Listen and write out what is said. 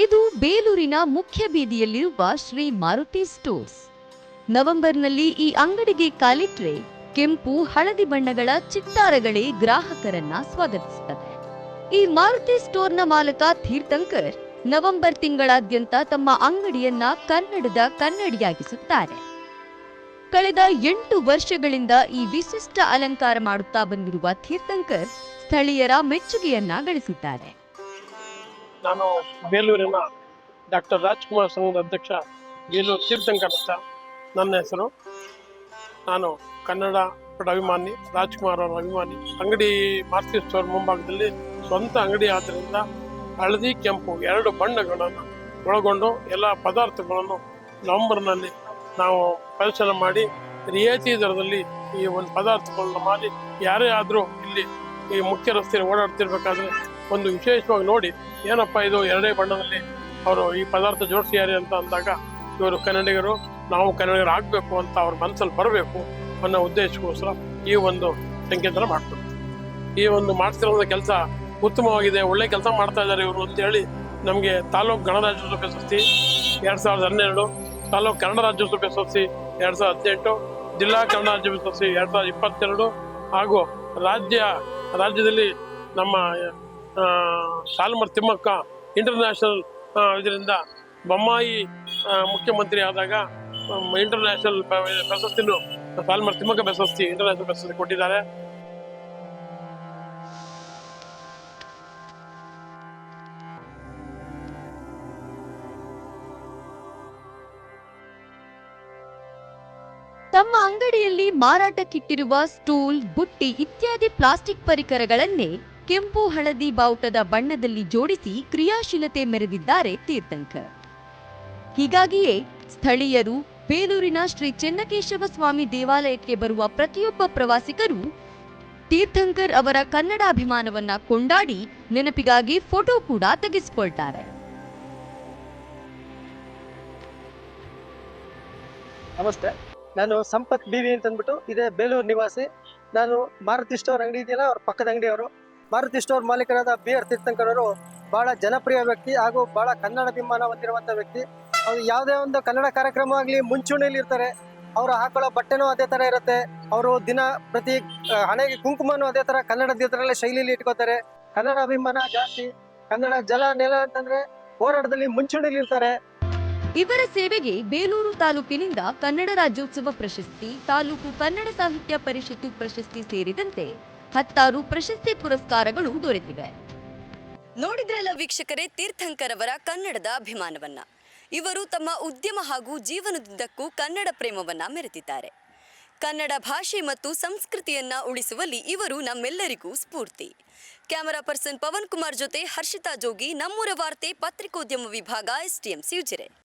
ಇದು ಬೇಲೂರಿನ ಮುಖ್ಯ ಬೀದಿಯಲ್ಲಿರುವ ಶ್ರೀ ಮಾರುತಿ ಸ್ಟೋರ್ಸ್. ನವೆಂಬರ್ನಲ್ಲಿ ಈ ಅಂಗಡಿಗೆ ಕಾಲಿಟ್ರೆ ಕೆಂಪು ಹಳದಿ ಬಣ್ಣಗಳ ಚಿತ್ತಾರಗಳೇ ಗ್ರಾಹಕರನ್ನ ಸ್ವಾಗತಿಸುತ್ತವೆ. ಈ ಮಾರುತಿ ಸ್ಟೋರ್ನ ಮಾಲಕ ತೀರ್ಥಂಕರ್ ನವೆಂಬರ್ ತಿಂಗಳಾದ್ಯಂತ ತಮ್ಮ ಅಂಗಡಿಯನ್ನ ಕನ್ನಡದ ಕನ್ನಡಿಯಾಗಿಸುತ್ತಾರೆ. ಕಳೆದ 8 ವರ್ಷಗಳಿಂದ ಈ ವಿಶಿಷ್ಟ ಅಲಂಕಾರ ಮಾಡುತ್ತಾ ಬಂದಿರುವ ತೀರ್ಥಂಕರ್ ಸ್ಥಳೀಯರ ಮೆಚ್ಚುಗೆಯನ್ನ ಗಳಿಸಿದ್ದಾರೆ. ನಾನು ಬೇಲೂರಿನ ಡಾಕ್ಟರ್ ರಾಜ್ಕುಮಾರ್ ಸಂಘದ ಅಧ್ಯಕ್ಷ ಬೇಲೂರು ತೀರ್ಥಂಕರ್ ಅಂತ ನನ್ನ ಹೆಸರು. ನಾನು ಕನ್ನಡ ಅಭಿಮಾನಿ, ರಾಜ್ಕುಮಾರ್ ಅವರ ಅಭಿಮಾನಿ. ಅಂಗಡಿ ಮಾರುತಿ ಸ್ಟೋರ್ ಮುಂಭಾಗದಲ್ಲಿ ಸ್ವಂತ ಅಂಗಡಿ ಆದ್ದರಿಂದ ಹಳದಿ ಕೆಂಪು 2 ಬಣ್ಣಗಳನ್ನು ಒಳಗೊಂಡು ಎಲ್ಲ ಪದಾರ್ಥಗಳನ್ನು ನವೆಂಬರ್ನಲ್ಲಿ ನಾವು ಪರಿಶೀಲನೆ ಮಾಡಿ ರಿಯಾಯಿತಿ ದರದಲ್ಲಿ ಈ ಒಂದು ಪದಾರ್ಥಗಳನ್ನ ಮಾಡಿ ಯಾರೇ ಆದರೂ ಇಲ್ಲಿ ಈ ಮುಖ್ಯ ರಸ್ತೆಯಲ್ಲಿ ಓಡಾಡ್ತಿರ್ಬೇಕಾದ್ರೆ ಒಂದು ವಿಶೇಷವಾಗಿ ನೋಡಿ ಏನಪ್ಪ ಇದು 2 ಬಣ್ಣದಲ್ಲಿ ಅವರು ಈ ಪದಾರ್ಥ ಜೋಡಿಸಿದ್ದಾರೆ ಅಂತ ಅಂದಾಗ ಇವರು ಕನ್ನಡಿಗರು, ನಾವು ಕನ್ನಡಿಗರು ಆಗಬೇಕು ಅಂತ ಅವ್ರ ಮನಸ್ಸಲ್ಲಿ ಬರಬೇಕು ಅನ್ನೋ ಉದ್ದೇಶಕ್ಕೋಸ್ಕರ ಈ ಒಂದು ಸಂಕೇತನ ಮಾಡ್ಕೊಡ್ತೀವಿ. ಈ ಒಂದು ಮಾಡ್ತಿರೋದ ಕೆಲಸ ಉತ್ತಮವಾಗಿದೆ, ಒಳ್ಳೆ ಕೆಲಸ ಮಾಡ್ತಾ ಇದ್ದಾರೆ ಇವರು ಅಂತೇಳಿ ನಮಗೆ ತಾಲೂಕು ಗಣರಾಜ್ಯೋತ್ಸವ ಪ್ರಶಸ್ತಿ 2012, ತಾಲೂಕು ಕನ್ನಡ ರಾಜ್ಯೋತ್ಸವ ಪ್ರಶಸ್ತಿ 2018, ಜಿಲ್ಲಾ ಕನ್ನಡ ರಾಜ್ಯೋತ್ಸವ ಪ್ರಶಸ್ತಿ 2022 ಹಾಗೂ ರಾಜ್ಯದಲ್ಲಿ ನಮ್ಮ ಸಾಲುಮರ ತಿಮ್ಮಕ್ಕ ಇಂಟರ್ನ್ಯಾಷನಲ್ ಇದರಿಂದ ಬೊಮ್ಮಾಯಿ ಮುಖ್ಯಮಂತ್ರಿ ಆದಾಗ ಇಂಟರ್ನ್ಯಾಷನಲ್ ಪ್ರಶಸ್ತಿನೂ ಸಾಲುಮರ ತಿಮ್ಮಕ್ಕ ಪ್ರಶಸ್ತಿ ಇಂಟರ್ನ್ಯಾಷನಲ್ ಪ್ರಶಸ್ತಿ ಕೊಟ್ಟಿದ್ದಾರೆ. ತಮ್ಮ ಅಂಗಡಿಯಲ್ಲಿ ಮಾರಾಟಕ್ಕಿಟ್ಟಿರುವ ಸ್ಟೂಲ್, ಬುಟ್ಟಿ ಇತ್ಯಾದಿ ಪ್ಲಾಸ್ಟಿಕ್ ಪರಿಕರಗಳನ್ನೇ ಕೆಂಪು ಹಳದಿ ಬಾವುಟದ ಬಣ್ಣದಲ್ಲಿ ಜೋಡಿಸಿ ಕ್ರಿಯಾಶೀಲತೆ ಮೆರೆದಿದ್ದಾರೆ ತೀರ್ಥಂಕರ್. ಹೀಗಾಗಿಯೇ ಸ್ಥಳೀಯರು ಬೇಲೂರಿನ ಶ್ರೀ ಚೆನ್ನಕೇಶವ ಸ್ವಾಮಿ ದೇವಾಲಯಕ್ಕೆ ಬರುವ ಪ್ರತಿಯೊಬ್ಬ ಪ್ರವಾಸಿಗರು ತೀರ್ಥಂಕರ್ ಅವರ ಕನ್ನಡಾಭಿಮಾನವನ್ನ ಕೊಂಡಾಡಿ ನೆನಪಿಗಾಗಿ ಫೋಟೋ ಕೂಡ ತೆಗೆಸಿಕೊಳ್ತಾರೆ. ನಮಸ್ತೆ, ನಾನು ಸಂಪತ್ ಬಿವಿ ಅಂತ ಅಂದ್ಬಿಟ್ಟು ಇದೇ ಬೇಲೂರು ನಿವಾಸಿ. ನಾನು ಮಾರುತಿ ಸ್ಟೋರ್ ಅಂಗಡಿ ಇದೆಯಲ್ಲ ಅವ್ರ ಪಕ್ಕದ ಅಂಗಡಿಯವರು. ಮಾರುತಿ ಸ್ಟೋರ್ ಮಾಲೀಕರಾದ BR ತೀರ್ಥಂಕರ್ ಅವರು ಬಹಳ ಜನಪ್ರಿಯ ವ್ಯಕ್ತಿ ಹಾಗೂ ಬಹಳ ಕನ್ನಡಾಭಿಮಾನ ಹೊಂದಿರುವಂಥ ವ್ಯಕ್ತಿ. ಅವ್ರು ಯಾವುದೇ ಒಂದು ಕನ್ನಡ ಕಾರ್ಯಕ್ರಮ ಆಗಲಿ ಮುಂಚೂಣಿಯಲ್ಲಿ ಇರ್ತಾರೆ. ಅವರು ಹಾಕೊಳ್ಳೋ ಬಟ್ಟೆನೂ ಅದೇ ಥರ ಇರುತ್ತೆ. ಅವರು ಪ್ರತಿ ಹಣೆಗೆ ಕುಂಕುಮನೂ ಅದೇ ಥರ ಕನ್ನಡದ ಇದರಲ್ಲೇ ಶೈಲಿಯಲ್ಲಿ ಇಟ್ಕೋತಾರೆ. ಕನ್ನಡ ಅಭಿಮಾನ ಜಾಸ್ತಿ. ಕನ್ನಡ ಜಲ ನೆಲ ಅಂತಂದ್ರೆ ಹೋರಾಟದಲ್ಲಿ ಮುಂಚೂಣಿಯಲ್ಲಿ ಇರ್ತಾರೆ. ಇವರ ಸೇವೆಗೆ ಬೇಲೂರು ತಾಲೂಕಿನಿಂದ ಕನ್ನಡ ರಾಜ್ಯೋತ್ಸವ ಪ್ರಶಸ್ತಿ, ತಾಲೂಕು ಕನ್ನಡ ಸಾಹಿತ್ಯ ಪರಿಷತ್ತು ಪ್ರಶಸ್ತಿ ಸೇರಿದಂತೆ 10 ಪ್ರಶಸ್ತಿ ಪುರಸ್ಕಾರಗಳು ದೊರೆತಿವೆ. ನೋಡಿದ್ರಲ್ಲ ವೀಕ್ಷಕರೇ, ತೀರ್ಥಂಕರ್ ಅವರ ಕನ್ನಡದ ಅಭಿಮಾನವನ್ನ. ಇವರು ತಮ್ಮ ಉದ್ಯಮ ಹಾಗೂ ಜೀವನದುದ್ದಕ್ಕೂ ಕನ್ನಡ ಪ್ರೇಮವನ್ನ ಮೆರೆದಿದ್ದಾರೆ. ಕನ್ನಡ ಭಾಷೆ ಮತ್ತು ಸಂಸ್ಕೃತಿಯನ್ನ ಉಳಿಸುವಲ್ಲಿ ಇವರು ನಮ್ಮೆಲ್ಲರಿಗೂ ಸ್ಫೂರ್ತಿ. ಕ್ಯಾಮರಾ ಪರ್ಸನ್ ಪವನ್ ಕುಮಾರ್ ಜೊತೆ ಹರ್ಷಿತಾ ಜೋಗಿ, ನಮ್ಮೂರ ವಾರ್ತೆ, ಪತ್ರಿಕೋದ್ಯಮ ವಿಭಾಗ, STM ಉಜಿರೆ.